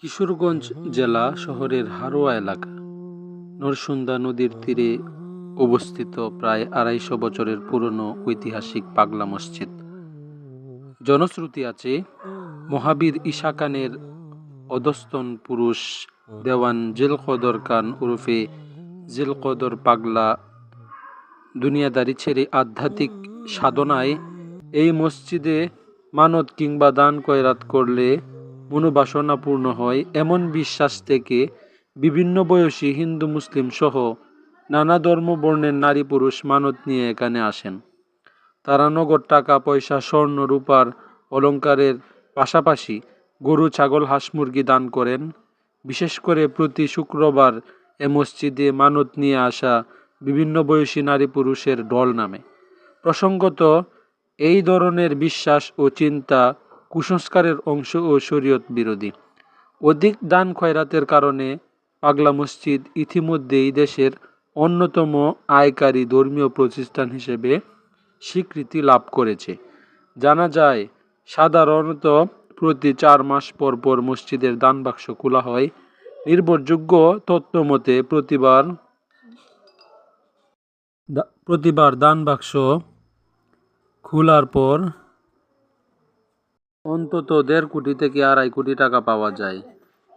কিশোরগঞ্জ জেলা শহরের হারোয়া এলাকা নরসুন্দা নদীর তীরে অবস্থিত প্রায় ২৫০ বছরের পুরনো ঐতিহাসিক পাগলা মসজিদ। জনশ্রুতি আছে, মহাবীর ঈশা খানের অধস্তন পুরুষ দেওয়ান জিলকদর খান ওরফে জিলকদর পাগলা দুনিয়াদারি ছেড়ে আধ্যাত্মিক সাধনায় এই মসজিদে মানত কিংবা দান খয়রাত করলে মনোবাসনা পূর্ণ হয়, এমন বিশ্বাস থেকে বিভিন্ন বয়সী হিন্দু মুসলিম সহ নানা ধর্ম বর্ণের নারী পুরুষ মানত নিয়ে এখানে আসেন। তারা নগদ টাকা পয়সা, স্বর্ণ রূপার অলংকারের পাশাপাশি গরু, ছাগল, হাঁস মুরগি দান করেন। বিশেষ করে প্রতি শুক্রবার এ মসজিদে মানত নিয়ে আসা বিভিন্ন বয়সী নারী পুরুষের ঢল নামে। প্রসঙ্গত, এই ধরনের বিশ্বাস ও চিন্তা কুসংস্কারের অংশ ও শরীয়ত বিরোধী। অধিক দান খয়রাতের কারণে পাগলা মসজিদ ইতিমধ্যেই দেশের অন্যতম আয়কারী ধর্মীয় প্রতিষ্ঠান হিসেবে স্বীকৃতি লাভ করেছে। জানা যায়, সাধারণত প্রতি ৪ মাস পর পর মসজিদের দান বাক্স খোলা হয়। নির্ভরযোগ্য তথ্য মতে প্রতিবার দান বাক্স খোলার পর অন্তত ১.৫ কোটি থেকে ২.৫ কোটি টাকা পাওয়া যায়।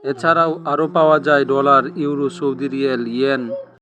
এছাড়াও আরও পাওয়া যায় dollar, euro, Saudi Real, yen,